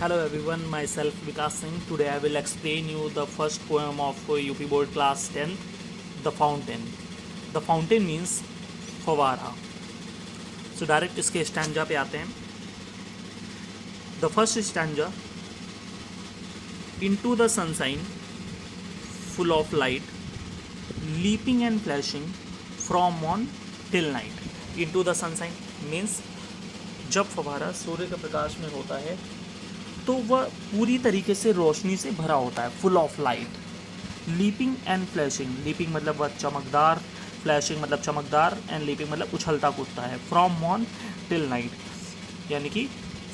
Hello everyone, myself Vikas Singh. Today I will explain you the first poem of UP Board Class 10, The Fountain. The Fountain means फवारा. So direct इसके stanza पे आते हैं. The first stanza, into the sunshine, full of light, leaping and flashing from morn till night. Into the sunshine means जब फवारा सूर्य के प्रकाश में होता है तो वह पूरी तरीके से रोशनी से भरा होता है, full of light. Leaping and flashing, leaping मतलब वह चमकदार, फ्लैशिंग मतलब चमकदार, एंड लीपिंग मतलब उछलता कूदता है. फ्रॉम मॉर्न टिल नाइट यानी कि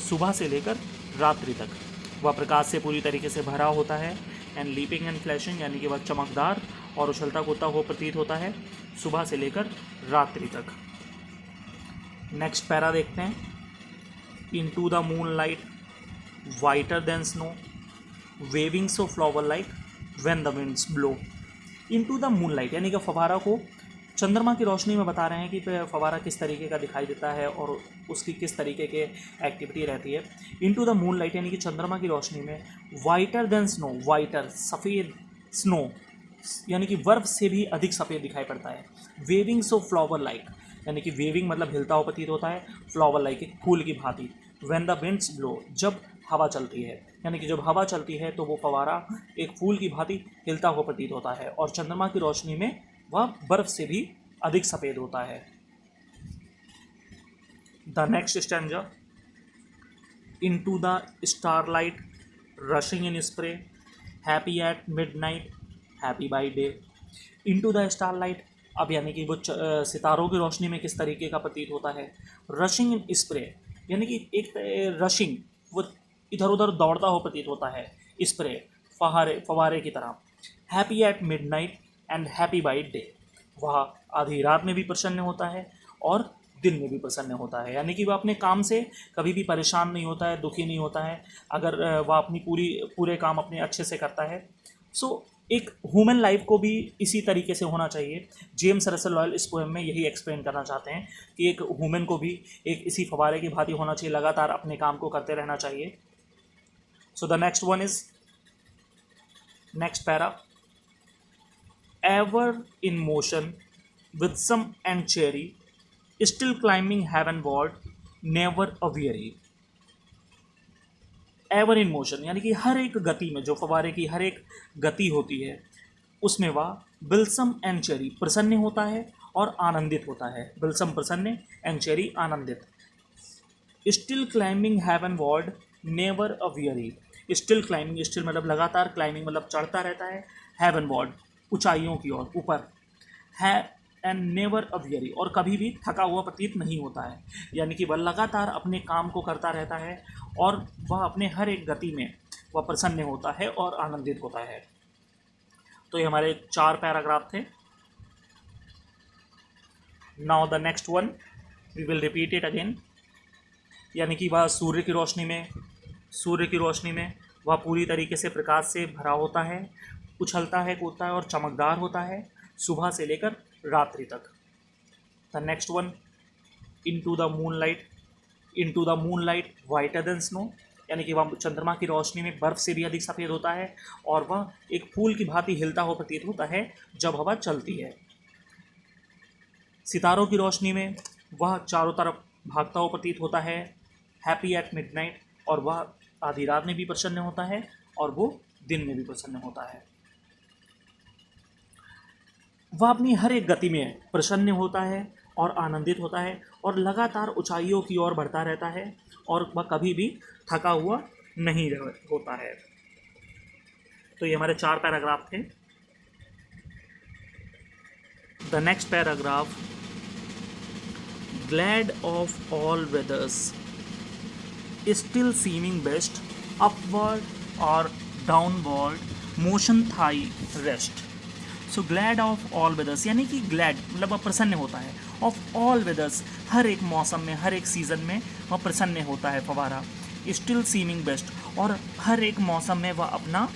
सुबह से लेकर रात्रि तक वह प्रकाश से पूरी तरीके से भरा होता है. एंड लीपिंग एंड फ्लैशिंग यानी कि वह चमकदार और उछलता कूदता हो प्रतीत होता है सुबह से लेकर रात्रि तक. नेक्स्ट पैरा देखते हैं. Into the moonlight, whiter than snow, waving so flower like when the winds blow. Into the moonlight यानी कि फवारा को चंद्रमा की रोशनी में बता रहे हैं कि फवारा किस तरीके का दिखाई देता है और उसकी किस तरीके के एक्टिविटी रहती है. इनटू द मून लाइट यानी कि चंद्रमा की रोशनी में. वाइटर देन स्नो, वाइटर सफ़ेद, स्नो यानी कि बर्फ से भी अधिक सफ़ेद दिखाई पड़ता है. वेविंग सो फ्लावर लाइक यानी कि वेविंग मतलब हिलता हुआ प्रतीत होता है, फ्लावर लाइक एक फूल की भांति. व्हेन द विंड्स ब्लो जब हवा चलती है यानी कि जब हवा चलती है तो वो फवारा एक फूल की भांति हिलता हुआ प्रतीत होता है और चंद्रमा की रोशनी में वह बर्फ से भी अधिक सफ़ेद होता है. The next stanza. Into the starlight, rushing in spray, happy at midnight, happy by day. Into the starlight अब यानी कि वो सितारों की रोशनी में किस तरीके का प्रतीत होता है. रशिंग इन स्प्रे यानी कि एक रशिंग वो इधर उधर दौड़ता हो प्रतीत होता है, स्प्रे फवारे की तरह. Happy at midnight and happy by day वह आधी रात में भी प्रसन्न होता है और दिन में भी प्रसन्न होता है. यानी कि वह अपने काम से कभी भी परेशान नहीं होता है, दुखी नहीं होता है अगर वह अपनी पूरे काम अपने अच्छे से करता है. सो एक ह्यूमन लाइफ को भी इसी तरीके से होना चाहिए. जेम्स रसेल लॉयल इस पोएम में यही एक्सप्लेन करना चाहते हैं कि एक ह्यूमन को भी एक इसी फवारे की भांति होना चाहिए, लगातार अपने काम को करते रहना चाहिए. So the next one is next para. Ever in motion blithesome and cheery, still climbing heavenward, never a weary. Ever in motion यानी कि हर एक गति में, जो फवारे की हर एक गति होती है उसमें वह बिल्सम एंड चेरी प्रसन्न होता है और आनंदित होता है. बिल्सम प्रसन्न, एंड चेरी आनंदित. Still climbing heavenward, never a weary. Still climbing, still मतलब लगातार, क्लाइंबिंग मतलब चढ़ता रहता है, हेवन वॉर्ड ऊंचाइयों की ओर, ऊपर है, एंड नेवर अ weary और कभी भी थका हुआ प्रतीत नहीं होता है. यानी कि वह लगातार अपने काम को करता रहता है और वह अपने हर एक गति में वह प्रसन्न होता है और आनंदित होता है. तो ये हमारे 4 पैराग्राफ थे. Now the next one we will repeat it again. यानी कि वह सूर्य की रोशनी में वह पूरी तरीके से प्रकाश से भरा होता है, उछलता है, कूदता है और चमकदार होता है सुबह से लेकर रात्रि तक. The next one. Into the moonlight, whiter than snow यानी कि वह चंद्रमा की रोशनी में बर्फ से भी अधिक सफ़ेद होता है और वह एक फूल की भांति हिलता हुआ प्रतीत होता है जब हवा चलती है. सितारों की रोशनी में वह चारों तरफ भागता हुआ प्रतीत होता है, हैप्पी एट मिडनाइट और वह आधी रात में भी प्रसन्न होता है और वो दिन में भी प्रसन्न होता है. वह अपनी हर एक गति में प्रसन्न होता है और आनंदित होता है और लगातार ऊंचाइयों की ओर बढ़ता रहता है और वह कभी भी थका हुआ नहीं होता है. तो ये हमारे 4 पैराग्राफ थे. The next paragraph. Glad of all weathers, still seeming best, upward और downward, motion thy rest. So glad of all weathers यानी कि ग्लैड मतलब वह प्रसन्न होता है, ऑफ ऑल वेदर्स हर एक मौसम में, हर एक सीज़न में वह प्रसन्न होता है फवारा. स्टिल सीमिंग बेस्ट और हर एक मौसम में वह अपना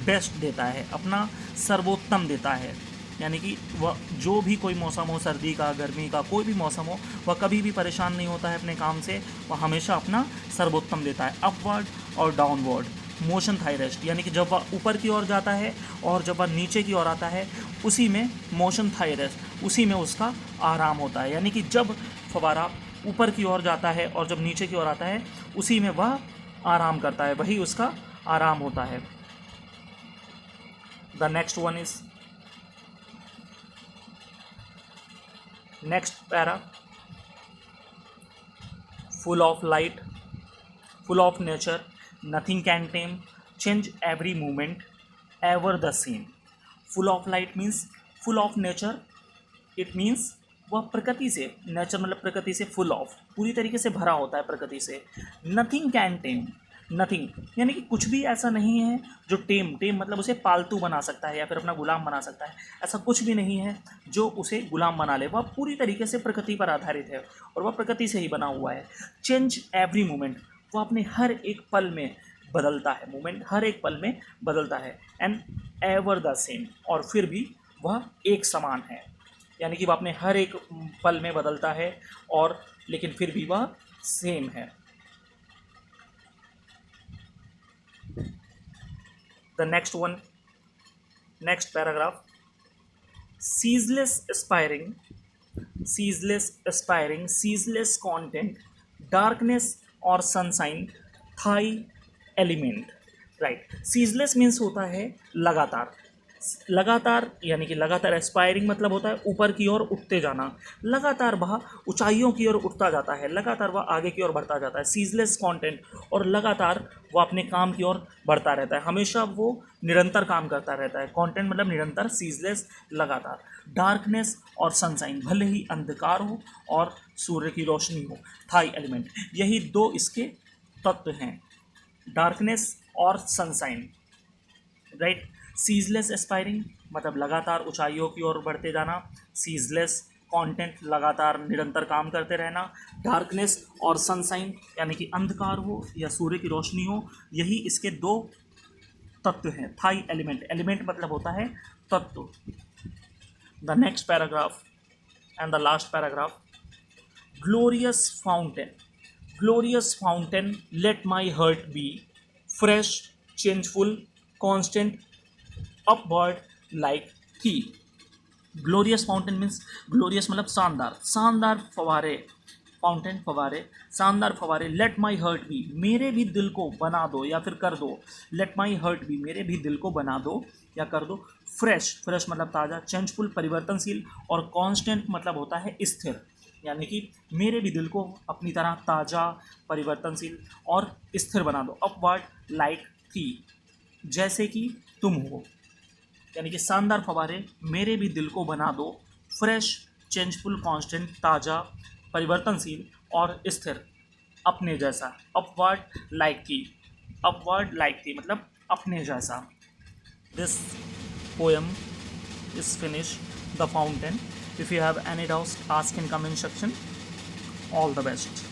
बेस्ट देता है, अपना सर्वोत्तम देता है. यानी कि वह जो भी कोई मौसम हो, सर्दी का, गर्मी का, कोई भी मौसम हो, वह कभी भी परेशान नहीं होता है अपने काम से, वह हमेशा अपना सर्वोत्तम देता है। अपवर्ड और डाउनवर्ड मोशन थाई रेस्ट, यानी कि जब वह ऊपर की ओर जाता है और जब वह नीचे की ओर आता है, उसी में मोशन थाई रेस्ट, उसी में उसका आराम होता है। यानी कि जब फवारा ऊपर की ओर जाता है और जब नीचे की ओर आता है, उसी में वह आराम करता है, वही उसका आराम होता है। The next one is next para, full of light, full of nature, nothing can tame, change every moment, ever the same. Full of light means full of nature, it means वह प्रकृति से, नेचर मतलब प्रकृति से, full of पूरी तरीके से भरा होता है प्रकृति से। नथिंग कैन टेम, नथिंग यानी कि कुछ भी ऐसा नहीं है जो टेम मतलब उसे पालतू बना सकता है या फिर अपना गुलाम बना सकता है। ऐसा कुछ भी नहीं है जो उसे गुलाम बना ले। वह पूरी तरीके से प्रकृति पर आधारित है और वह प्रकृति से ही बना हुआ है। चेंज एवरी मोमेंट, वह अपने हर एक पल में बदलता है, मोमेंट हर एक पल में बदलता है। एंड एवर द सेम, और फिर भी वह एक समान है, यानी कि वह अपने हर एक पल में बदलता है और लेकिन फिर भी वह सेम है। The next one, next paragraph, ceaseless aspiring, ceaseless content, darkness or sunshine, thigh element, right? Ceaseless means होता है लगातार, लगातार यानी कि लगातार। एस्पायरिंग मतलब होता है ऊपर की ओर उठते जाना, लगातार वह ऊंचाइयों की ओर उठता जाता है, लगातार वह आगे की ओर बढ़ता जाता है। सीजलेस कंटेंट, और लगातार वह अपने काम की ओर बढ़ता रहता है, हमेशा वो निरंतर काम करता रहता है। कंटेंट मतलब निरंतर, सीजलेस लगातार। डार्कनेस और सनशाइन, भले ही अंधकार हो और सूर्य की रोशनी हो। थाई एलिमेंट, यही दो इसके तत्व हैं, डार्कनेस और सनशाइन, राइट। सीजलेस एस्पायरिंग मतलब लगातार ऊंचाइयों की ओर बढ़ते जाना, सीजलेस कंटेंट लगातार निरंतर काम करते रहना, डार्कनेस और सनशाइन यानी कि अंधकार हो या सूर्य की रोशनी हो, यही इसके दो तत्व हैं। थाई एलिमेंट, एलिमेंट मतलब होता है तत्व। The next paragraph and the last paragraph, glorious fountain let my heart be fresh changeful constant upward like thee. Glorious fountain means, glorious मतलब शानदार, शानदार फवारे, फाउंटेन फवारे, शानदार फवारे। लेट माई हर्ट बी, मेरे भी दिल को बना दो या फिर कर दो। लेट माई हर्ट बी, मेरे भी दिल को बना दो या कर दो। फ्रेश, फ्रेश मतलब ताज़ा, चेंजफुल परिवर्तनशील, और कांस्टेंट मतलब होता है स्थिर, यानी कि मेरे भी दिल को अपनी तरह ताज़ा, परिवर्तनशील और स्थिर बना दो। अपवर्ड लाइक थी, जैसे कि तुम हो, यानी कि शानदार फवारे मेरे भी दिल को बना दो, फ्रेश चेंजफुल कांस्टेंट ताज़ा, परिवर्तनशील और स्थिर, अपने जैसा। अपवर्ड लाइक थी, अपवर्ड लाइक थी मतलब अपने जैसा। This poem is finish, the fountain. If you have any doubts ask in comment section. All the best.